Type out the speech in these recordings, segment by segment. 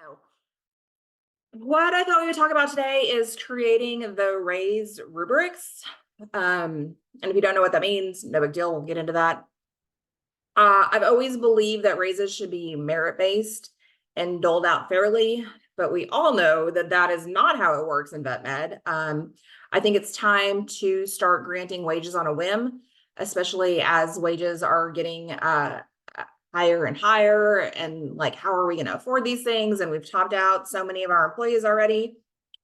So, what I thought we would talk about today is creating the raise rubrics. And if you don't know what that means, no big deal. We'll get into that. I've always believed that raises should be merit-based and doled out fairly, but we all know that that is not how it works in vet med. I think it's time to start granting wages on a whim, especially as wages are getting higher and higher. And like, how are we going to afford these things? And we've topped out so many of our employees already.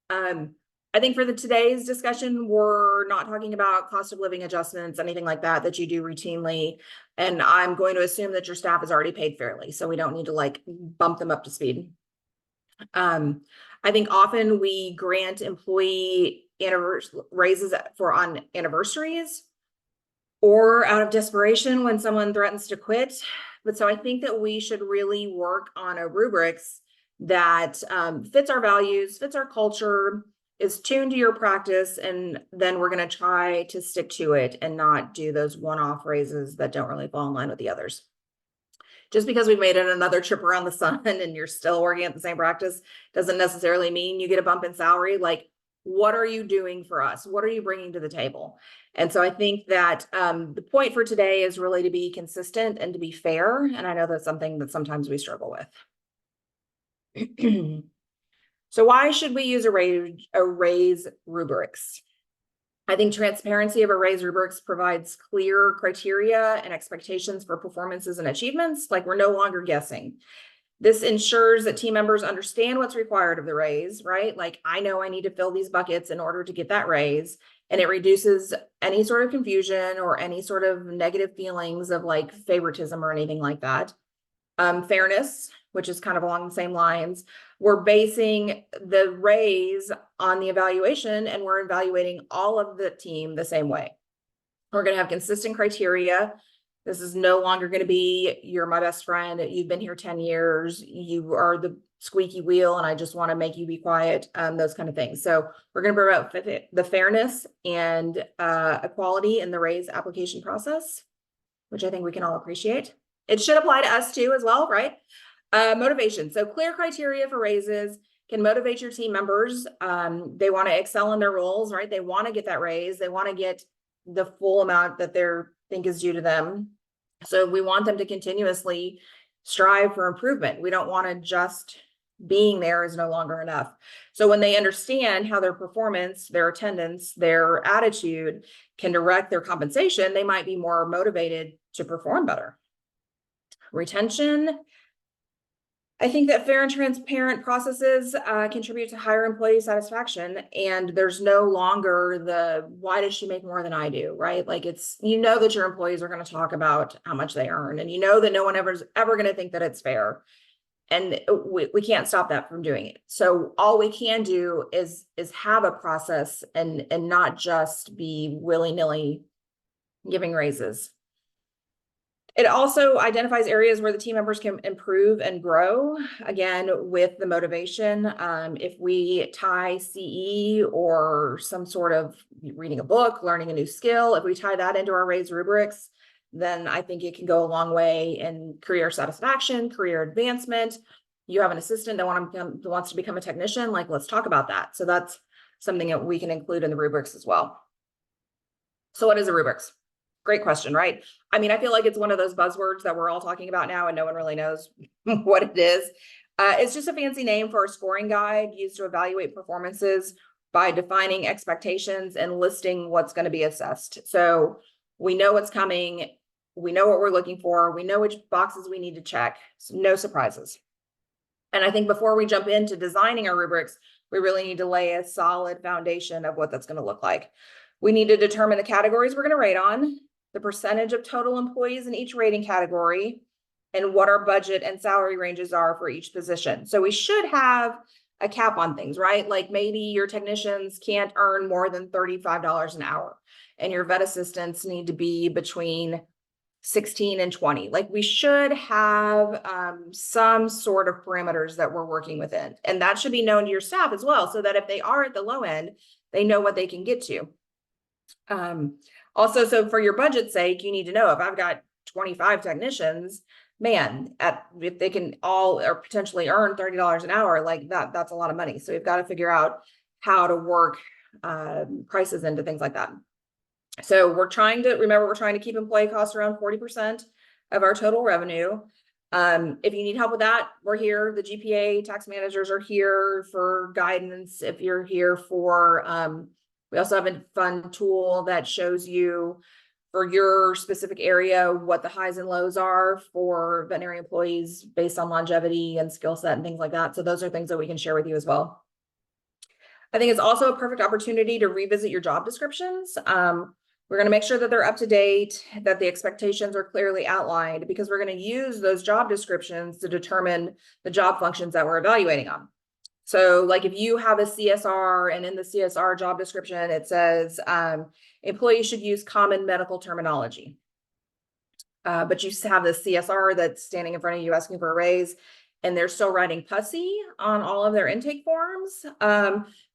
I think for today's discussion, we're not talking about cost of living adjustments, anything like that you do routinely. And I'm going to assume that your staff is already paid fairly, so we don't need to like bump them up to speed. I think often we grant employee raises on anniversaries or out of desperation when someone threatens to quit. But so I think that we should really work on a rubrics that fits our values, fits our culture, is tuned to your practice, and then we're going to try to stick to it and not do those one-off raises that don't really fall in line with the others. Just because we've made it another trip around the sun and you're still working at the same practice doesn't necessarily mean you get a bump in salary. Like, what are you doing for us? What are you bringing to the table? And so I think that the point for today is really to be consistent and to be fair. And I know that's something that sometimes we struggle with. So why should we use a raise rubrics? I think transparency of a raise rubrics provides clear criteria and expectations for performances and achievements. Like, we're no longer guessing. This ensures that team members understand what's required of the raise, right? Like, I know I need to fill these buckets in order to get that raise. And it reduces any sort of confusion or any sort of negative feelings of like favoritism or anything like that. Fairness, which is kind of along the same lines. We're basing the raise on the evaluation, and we're evaluating all of the team the same way. We're going to have consistent criteria. This is no longer going to be, you're my best friend, you've been here 10 years, you are the squeaky wheel, and I just want to make you be quiet, those kind of things. So we're going to promote the fairness and equality in the raise application process, which I think we can all appreciate. It should apply to us too as well, right? Motivation. So clear criteria for raises can motivate your team members. They want to excel in their roles, right? They want to get that raise. They want to get the full amount that they think is due to them. So we want them to continuously strive for improvement. We don't want to just being there is no longer enough. So when they understand how their performance, their attendance, their attitude can direct their compensation, they might be more motivated to perform better. Retention. I think that fair and transparent processes contribute to higher employee satisfaction, and there's no longer the, why does she make more than I do, right? Like, it's, you know, that your employees are going to talk about how much they earn, and you know that no one ever going to think that it's fair. And we can't stop that from doing it. So all we can do is have a process and not just be willy-nilly giving raises. It also identifies areas where the team members can improve and grow, again, with the motivation. If we tie CE or some sort of reading a book, learning a new skill, if we tie that into our raise rubrics, then I think it can go a long way in career satisfaction, career advancement. You have an assistant that wants to become a technician, like, let's talk about that. So that's something that we can include in the rubrics as well. So what is a rubrics? Great question, right? I mean, I feel like it's one of those buzzwords that we're all talking about now and no one really knows what it is. It's just a fancy name for a scoring guide used to evaluate performances by defining expectations and listing what's going to be assessed. So we know what's coming. We know what we're looking for. We know which boxes we need to check. So no surprises. And I think before we jump into designing our rubrics, we really need to lay a solid foundation of what that's going to look like. We need to determine the categories we're going to rate on, the percentage of total employees in each rating category, and what our budget and salary ranges are for each position. So we should have a cap on things, right? Like, maybe your technicians can't earn more than $35 an hour, and your vet assistants need to be between 16 and 20. Like, we should have some sort of parameters that we're working within. And that should be known to your staff as well, so that if they are at the low end, they know what they can get to. Also, so for your budget's sake, you need to know, if I've got 25 technicians, man, if they can all or potentially earn $30 an hour, like that's a lot of money. So we've got to figure out how to work prices into things like that. So we're trying to keep employee costs around 40% of our total revenue. If you need help with that, we're here. The GPA tax managers are here for guidance. If you're here for, we also have a fun tool that shows you for your specific area what the highs and lows are for veterinary employees based on longevity and skill set and things like that. So those are things that we can share with you as well. I think it's also a perfect opportunity to revisit your job descriptions. We're going to make sure that they're up to date, that the expectations are clearly outlined, because we're going to use those job descriptions to determine the job functions that we're evaluating on. So like if you have a CSR and in the CSR job description, it says employees should use common medical terminology. But you have the CSR that's standing in front of you asking for a raise, and they're still writing pussy on all of their intake forms,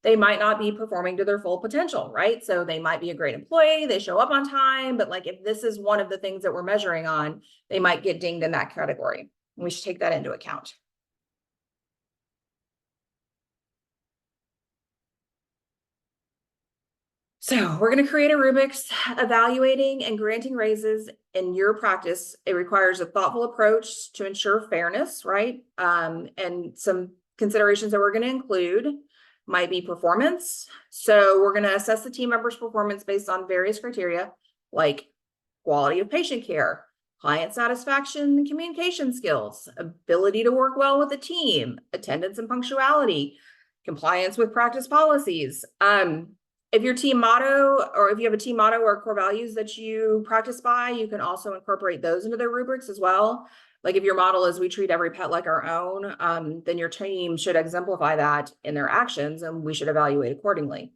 they might not be performing to their full potential, right? So they might be a great employee, they show up on time, but like if this is one of the things that we're measuring on, they might get dinged in that category. We should take that into account. So we're going to create a rubrics evaluating and granting raises in your practice. It requires a thoughtful approach to ensure fairness, right? And some considerations that we're going to include might be performance. So we're going to assess the team members' performance based on various criteria like quality of patient care, client satisfaction and communication skills, ability to work well with the team, attendance and punctuality, compliance with practice policies. If your team motto, or if you have a team motto or core values that you practice by, you can also incorporate those into their rubrics as well. Like if your model is we treat every pet like our own, then your team should exemplify that in their actions, and we should evaluate accordingly.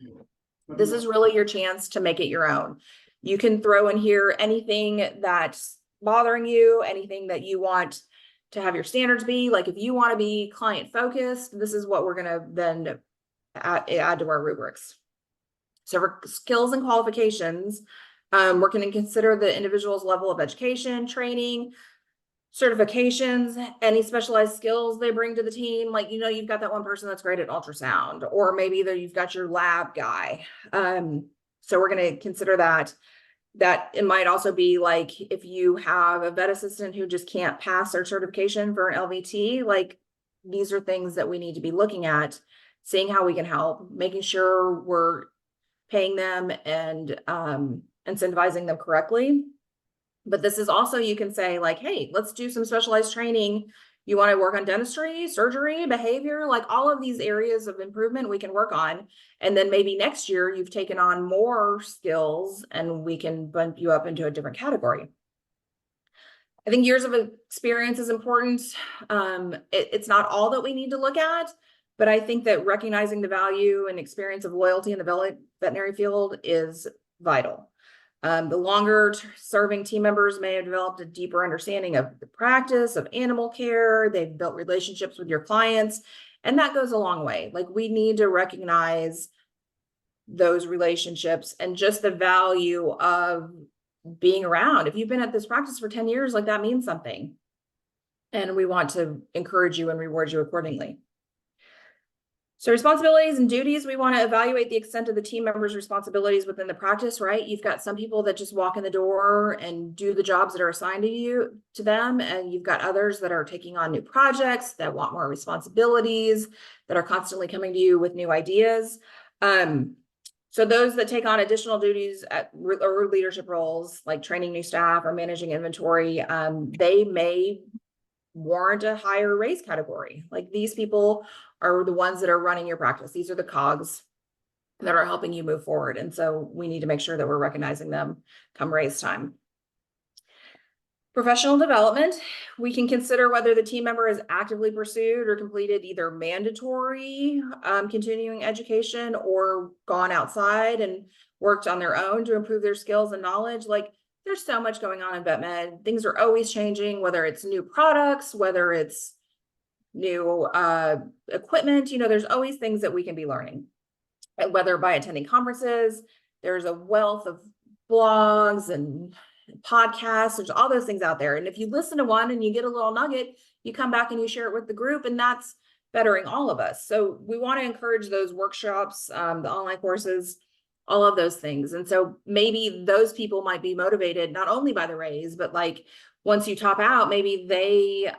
This is really your chance to make it your own. You can throw in here anything that's bothering you, anything that you want to have your standards be. Like if you want to be client focused, this is what we're going to then add to our rubrics. So for skills and qualifications, we're going to consider the individual's level of education, training, certifications, any specialized skills they bring to the team. Like, you've got that one person that's great at ultrasound, or maybe you've got your lab guy. So we're going to consider that. That it might also be like if you have a vet assistant who just can't pass their certification for an LVT, like these are things that we need to be looking at, seeing how we can help, making sure we're paying them and incentivizing them correctly. But this is also, you can say like, hey, let's do some specialized training. You want to work on dentistry, surgery, behavior, like all of these areas of improvement we can work on. And then maybe next year you've taken on more skills and we can bump you up into a different category. I think years of experience is important. It's not all that we need to look at, but I think that recognizing the value and experience of loyalty in the veterinary field is vital. The longer serving team members may have developed a deeper understanding of the practice of animal care. They've built relationships with your clients, and that goes a long way. Like we need to recognize those relationships and just the value of being around. If you've been at this practice for 10 years, like that means something. And we want to encourage you and reward you accordingly. So responsibilities and duties, we want to evaluate the extent of the team members' responsibilities within the practice, right? You've got some people that just walk in the door and do the jobs that are assigned to them. And you've got others that are taking on new projects, that want more responsibilities, that are constantly coming to you with new ideas. So those that take on additional duties or leadership roles, like training new staff or managing inventory, they may warrant a higher raise category. Like these people are the ones that are running your practice. These are the cogs that are helping you move forward. And so we need to make sure that we're recognizing them come raise time. Professional development, we can consider whether the team member has actively pursued or completed either mandatory continuing education or gone outside and worked on their own to improve their skills and knowledge. Like there's so much going on in vet med. Things are always changing, whether it's new products, whether it's new equipment, there's always things that we can be learning. And whether by attending conferences, there's a wealth of blogs and podcasts, there's all those things out there. And if you listen to one and you get a little nugget, you come back and you share it with the group, and that's bettering all of us. So we want to encourage those workshops, the online courses, all of those things. And so maybe those people might be motivated not only by the raise, but like once you top out, maybe they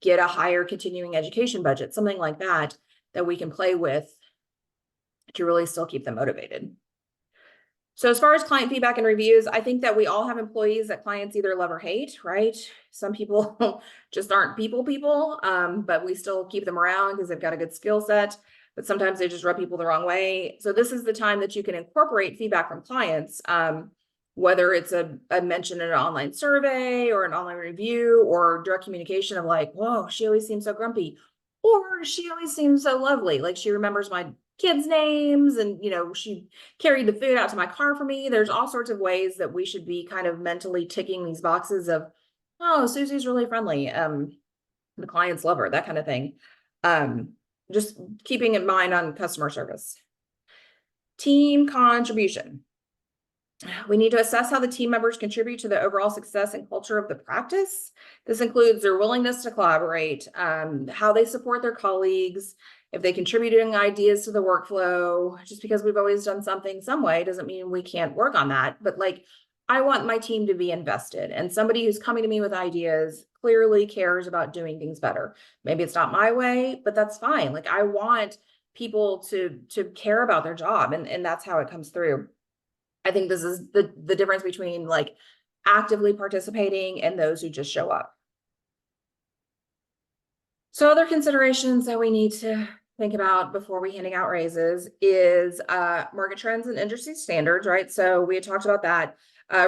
get a higher continuing education budget, something like that, that we can play with to really still keep them motivated. So as far as client feedback and reviews, I think that we all have employees that clients either love or hate, right? Some people just aren't people, but we still keep them around because they've got a good skill set, but sometimes they just rub people the wrong way. So this is the time that you can incorporate feedback from clients, whether it's a mention in an online survey or an online review or direct communication of like, whoa, she always seems so grumpy, or she always seems so lovely. Like she remembers my kids' names and, you know, she carried the food out to my car for me. There's all sorts of ways that we should be kind of mentally ticking these boxes of, oh, Susie's really friendly. The clients love her, that kind of thing. Just keeping in mind on customer service. Team contribution. We need to assess how the team members contribute to the overall success and culture of the practice. This includes their willingness to collaborate, how they support their colleagues, if they contributing ideas to the workflow. Just because we've always done something some way doesn't mean we can't work on that. But like, I want my team to be invested, and somebody who's coming to me with ideas clearly cares about doing things better. Maybe it's not my way, but that's fine. Like I want people to care about their job, and that's how it comes through. I think this is the difference between like actively participating and those who just show up. So other considerations that we need to think about before we handing out raises is market trends and industry standards, right? So we had talked about that.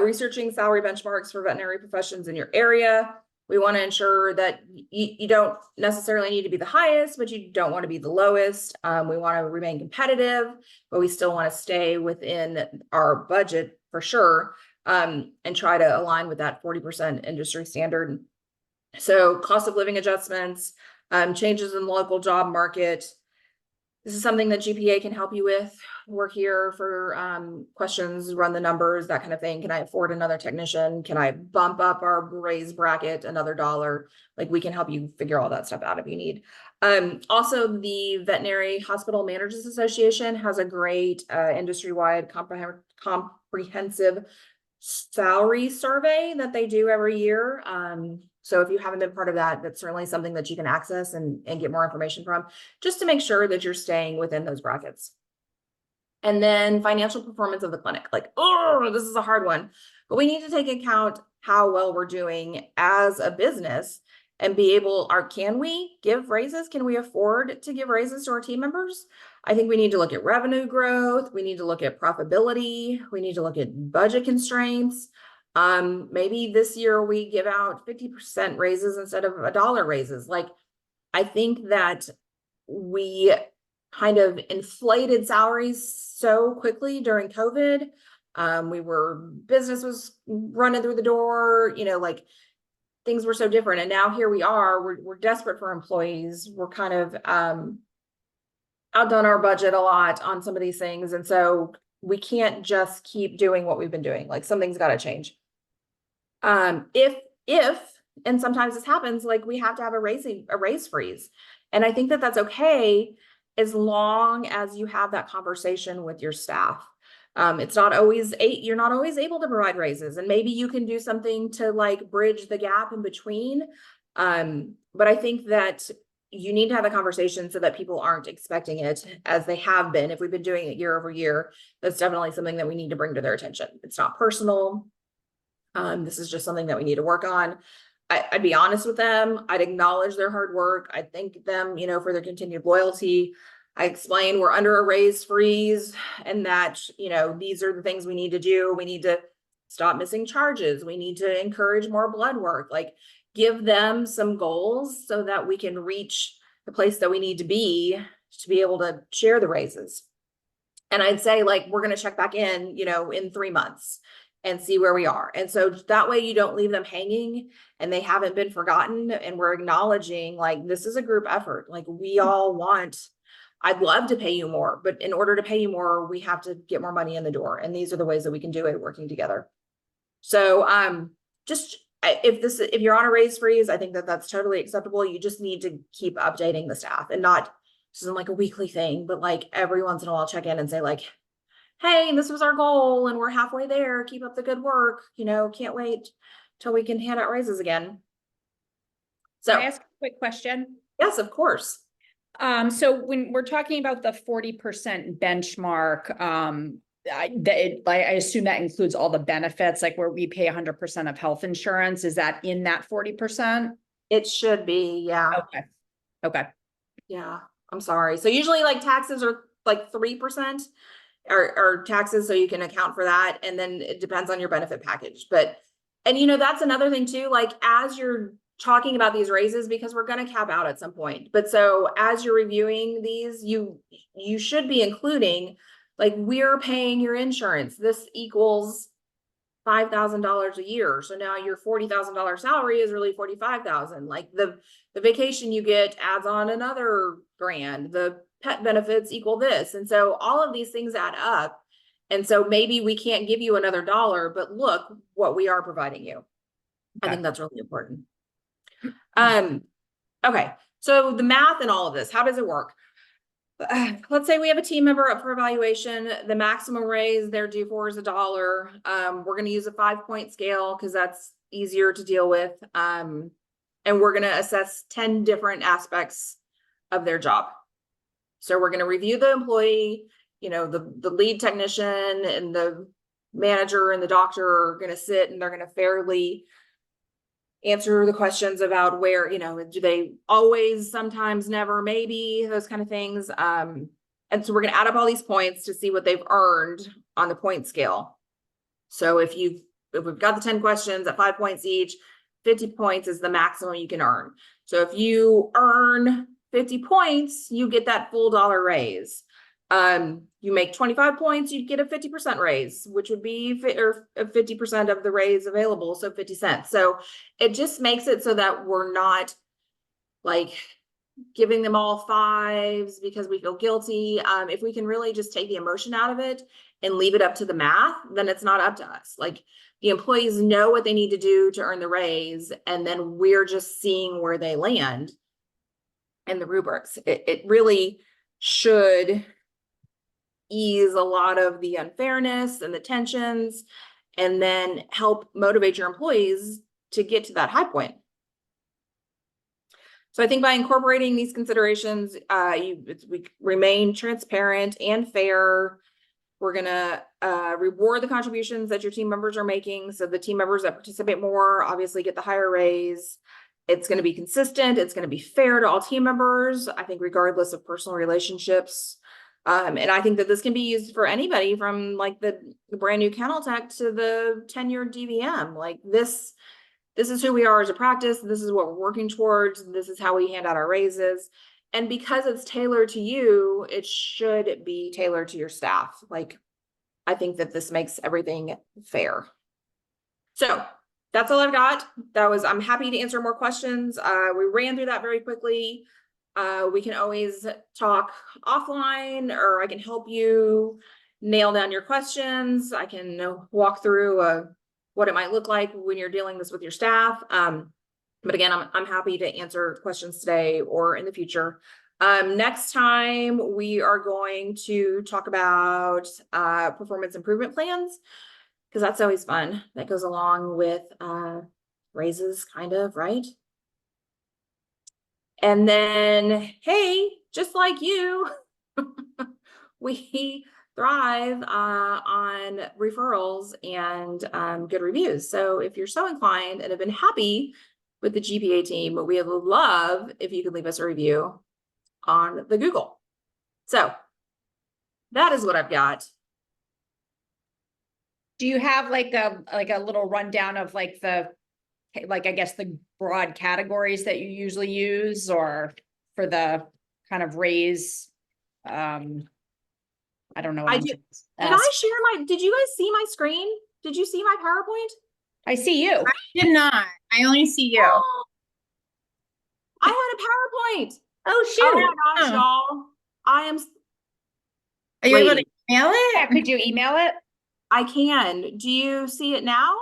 Researching salary benchmarks for veterinary professions in your area. We want to ensure that you don't necessarily need to be the highest, but you don't want to be the lowest. We want to remain competitive, but we still want to stay within our budget for sure, and try to align with that 40% industry standard. So cost of living adjustments, changes in the local job market. This is something that GPA can help you with. We're here for questions, run the numbers, that kind of thing. Can I afford another technician? Can I bump up our raise bracket another $1? Like we can help you figure all that stuff out if you need. Also, the Veterinary Hospital Managers Association has a great industry-wide comprehensive salary survey that they do every year. So if you haven't been part of that, that's certainly something that you can access and get more information from, just to make sure that you're staying within those brackets. And then financial performance of the clinic. Like, oh, this is a hard one, but we need to take account how well we're doing as a business and be able, can we give raises? Can we afford to give raises to our team members? I think we need to look at revenue growth. We need to look at profitability. We need to look at budget constraints. Maybe this year we give out 50% raises instead of $1 raises. Like, I think that we kind of inflated salaries so quickly during COVID. Business was running through the door, you know, like things were so different. And now here we are, we're desperate for employees. We're kind of outdone our budget a lot on some of these things. And so we can't just keep doing what we've been doing. Like something's got to change. If, and sometimes this happens, like we have to have a raise freeze. And I think that that's okay as long as you have that conversation with your staff. It's not always you're not always able to provide raises, and maybe you can do something to like bridge the gap in between. But I think that you need to have a conversation so that people aren't expecting it as they have been. If we've been doing it year over year, that's definitely something that we need to bring to their attention. It's not personal. This is just something that we need to work on. I'd be honest with them. I'd acknowledge their hard work. I'd thank them, you know, for their continued loyalty. I explain we're under a raise freeze and that, you know, these are the things we need to do. We need to stop missing charges. We need to encourage more blood work, like give them some goals so that we can reach the place that we need to be able to share the raises. And I'd say like, we're going to check back in, you know, in 3 months and see where we are. And so that way you don't leave them hanging and they haven't been forgotten. And we're acknowledging like, this is a group effort. Like we all I'd love to pay you more, but in order to pay you more, we have to get more money in the door. And these are the ways that we can do it working together. So, if you're on a raise freeze, I think that that's totally acceptable. You just need to keep updating the staff and not, this isn't like a weekly thing, but like every once in a while check in and say like, hey, this was our goal and we're halfway there. Keep up the good work. Can't wait till we can hand out raises again. So, Can I ask a quick question? yes, of course. So when we're talking about the 40% benchmark, I assume that includes all the benefits, like where we pay 100% of health insurance. Is that in that 40%? It should be, yeah. Okay. Okay. Yeah, I'm sorry. So usually like taxes are like 3% or taxes, so you can account for that. And then it depends on your benefit package. And that's another thing too, like as you're talking about these raises, because we're going to cap out at some point. But so as you're reviewing these, you should be including like, we're paying your insurance. This equals $5,000 a year. So now your $40,000 salary is really 45,000. Like the vacation you get adds on another grand. The pet benefits equal this. And so all of these things add up. And so maybe we can't give you another dollar, but look what we are providing you. I think that's really important. Okay. So the math and all of this, how does it work? Let's say we have a team member up for evaluation. The maximum raise they're due for is $1. We're going to use a 5-point scale because that's easier to deal with. And we're going to assess 10 different aspects of their job. So we're going to review the employee, the lead technician and the manager and the doctor are going to sit and they're going to fairly answer the questions about where, do they always, sometimes, never, maybe, those kind of things. And so we're going to add up all these points to see what they've earned on the point scale. So if we've got the 10 questions at 5 points each, 50 points is the maximum you can earn. So if you earn 50 points, you get that full dollar raise. You make 25 points, you'd get a 50% raise, which would be 50% of the raise available. So 50 cents. So it just makes it so that we're not like giving them all 5s because we feel guilty. If we can really just take the emotion out of it and leave it up to the math, then it's not up to us. Like the employees know what they need to do to earn the raise. And then we're just seeing where they land in the rubrics. It really should ease a lot of the unfairness and the tensions, and then help motivate your employees to get to that high point. So I think by incorporating these considerations, we remain transparent and fair. We're gonna reward the contributions that your team members are making. So the team members that participate more obviously get the higher raise. It's going to be consistent. It's going to be fair to all team members, I think, regardless of personal relationships. And I think that this can be used for anybody from like the brand new kennel tech to the tenured DVM. Like this is who we are as a practice. This is what we're working towards. This is how we hand out our raises. And because it's tailored to you, it should be tailored to your staff. Like, I think that this makes everything fair. So that's all I've got. I'm happy to answer more questions. We ran through that very quickly. We can always talk offline, or I can help you nail down your questions. I can walk through what it might look like when you're dealing this with your staff. But again, I'm happy to answer questions today or in the future. Next time we are going to talk about performance improvement plans, because that's always fun. That goes along with raises, kind of, right? And then, hey, just like you, we thrive on referrals and good reviews. So if you're so inclined and have been happy with the GPA team, we would love if you could leave us a review on the Google. So that is what I've got. Do you have like a little rundown of I guess the broad categories that you usually use, or for the kind of raise? I don't know. Did you guys see my screen? Did you see my PowerPoint? I see you. I did not. I only see you. Oh, I had a PowerPoint. Oh, shoot. Oh my gosh, y'all. Are you able to email it? Yeah, could you email it? I can. Do you see it now?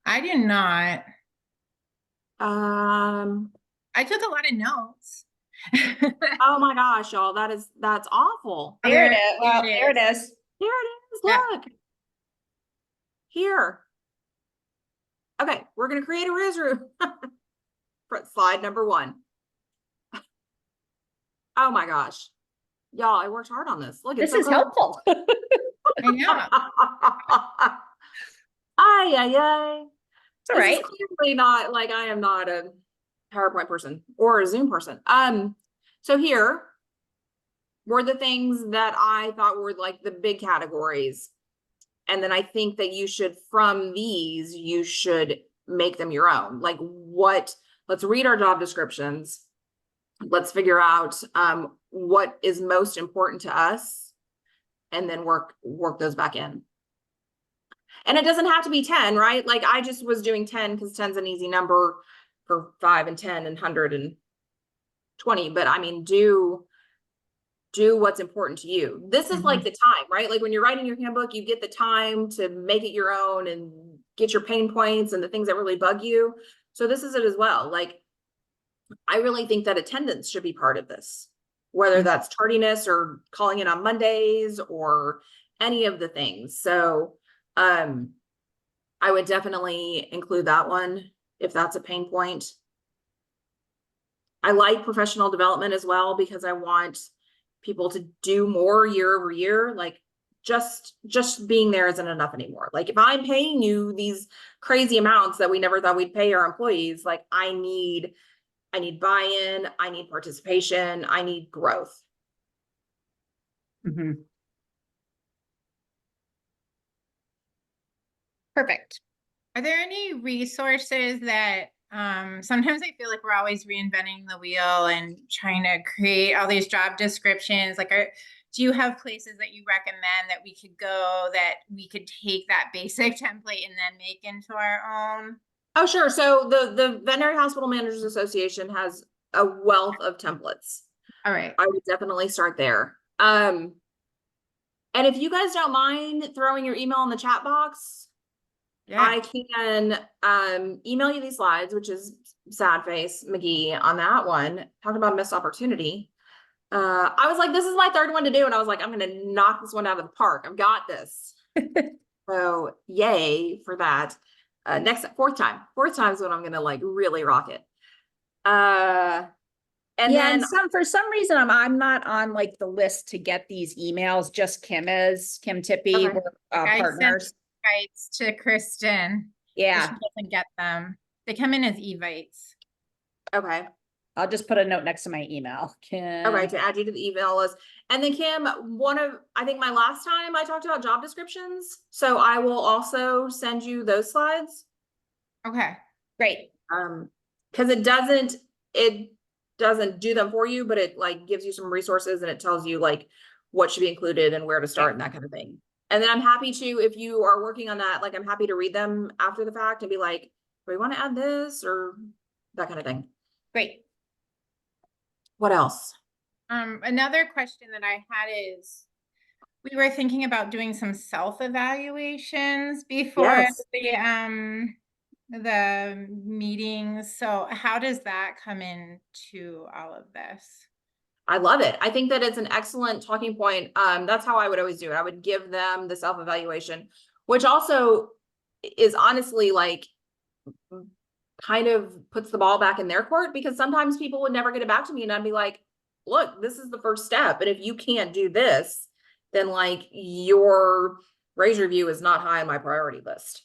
I do not. Um, I took a lot of notes. oh my gosh, y'all, that's awful. There it There- is. Well, there it is. Here it is, Yeah. look. Here. Okay, we're gonna create a raise room. For slide number 1. Oh my gosh. Y'all, I worked hard on this. Look, it's This so is good. helpful. I know. Ay, ay, ay. It's all This right. is clearly not like I am not a PowerPoint person or a Zoom person. So here were the things that I thought were like the big categories. And then I think that you should, from these, you should make them your own. Like let's read our job descriptions. Let's figure out what is most important to us and then work those back in. And it doesn't have to be 10, right? Like I just was doing 10 because 10's an easy number for 5 and 10 and 100 and 20. But I mean, do what's important to you. This is like the time, right? Like when you're writing your handbook, you get the time to make it your own and get your pain points and the things that really bug you. So this is it as well. Like, I really think that attendance should be part of this, whether that's tardiness or calling in on Mondays or any of the things. So, I would definitely include that one if that's a pain point. I like professional development as well because I want people to do more year over year. Like just being there isn't enough anymore. Like if I'm paying you these crazy amounts that we never thought we'd pay our employees, like I need buy-in, I need participation, I need growth. Perfect. Are there any resources that sometimes I feel like we're always reinventing the wheel and trying to create all these job descriptions? Like, do you have places that you recommend that we could go that we could take that basic template and then make into our own? Oh, sure. So the Veterinary Hospital Managers Association has a wealth of templates. All right. I would definitely start there. And if you guys don't mind throwing your email in the chat box, Yeah. I can email you these slides, which is sad face McGee on that one. Talking about missed opportunity. I was like, this is my 3rd one to do, and I was like, I'm gonna knock this one out of the park. I've got this. So yay for that. Fourth time is when I'm gonna like really rock it. And Yeah, then and for some reason I'm not on like the list to get these emails. Just Kim is. Kim Tippy. Okay. We're I sent partners. invites to Kristen. But Yeah, she doesn't get them. They come in as evites. okay. I'll just put a note next to my email. Kim. Okay, to add you to the email list. And then Kim, I think my last time I talked about job descriptions. So I will also send you those slides. Okay. Great. Because it doesn't do them for you, but it like gives you some resources and it tells you like what should be included and where to start and that kind of thing. And then I'm happy to, if you are working on that, like I'm happy to read them after the fact and be like, do we want to add this or that kind of thing. Great. What else? Another question that I had is, we were thinking about doing some self-evaluations before Yes. the meetings. So how does that come into all of this? I love it. I think that it's an excellent talking point. That's how I would always do it. I would give them the self-evaluation, which also is honestly like kind of puts the ball back in their court because sometimes people would never get it back to me and I'd be like, look, this is the first step. And if you can't do this, then like your raise review is not high on my priority list.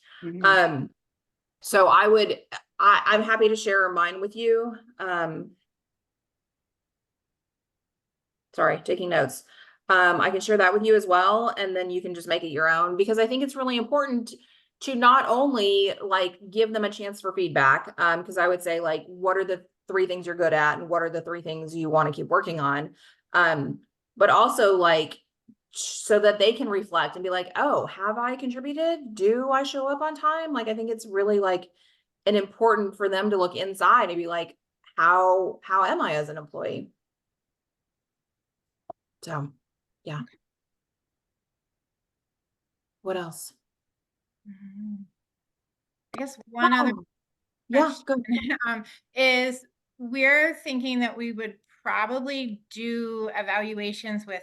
So I'm happy to share mine with you. Sorry, taking notes. I can share that with you as well, and then you can just make it your own because I think it's really important to not only like give them a chance for feedback, because I would say like, what are the 3 things you're good at and what are the 3 things you want to keep working on? But also like so that they can reflect and be like, oh, have I contributed? Do I show up on time? Like, I think it's really like an important for them to look inside and be like, how am I as an employee? So, yeah. What else? I guess one other Oh, yeah, go. is we're thinking that we would probably do evaluations with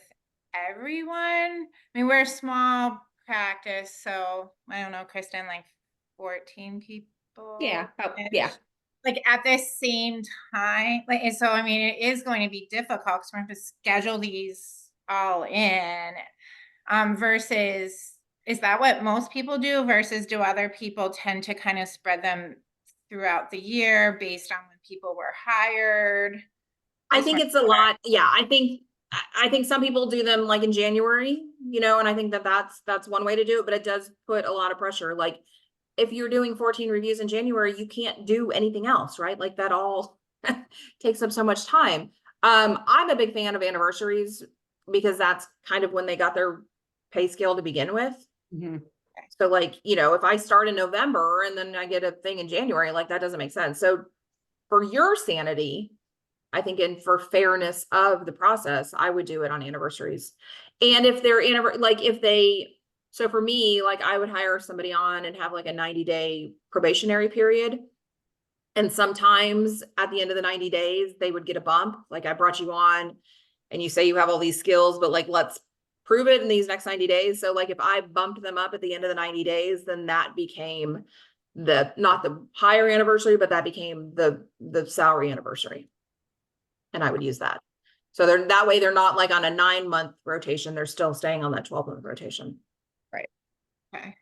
everyone. I mean, we're a small practice, so I don't know, Kristen, like 14 people. Yeah, yeah. Like at the same time, like, and so I mean, it is going to be difficult because we're going to have to schedule these all in. Versus, is that what most people do? Versus do other people tend to kind of spread them throughout the year based on when people were hired? I Just think want- it's a lot. Yeah, I think some people do them like in January, you know, and I think that that's one way to do it, but it does put a lot of pressure. Like if you're doing 14 reviews in January, you can't do anything else, right? Like that all takes up so much time. I'm a big fan of anniversaries because that's kind of when they got their pay scale to begin with. Mhm. So like, you know, if I start in November and then I get a thing in January, like that doesn't make sense. So for your sanity, I think, and for fairness of the process, I would do it on anniversaries. And if they're like if they, so for me, like I would hire somebody on and have like a 90-day probationary period. And sometimes at the end of the 90 days, they would get a bump. Like I brought you on and you say you have all these skills, but like, let's prove it in these next 90 days. So like if I bumped them up at the end of the 90 days, then that became not the higher anniversary, but that became the salary anniversary. And I would use that. So they're that way, they're not like on a 9-month rotation. They're still staying on that 12-month rotation. Okay.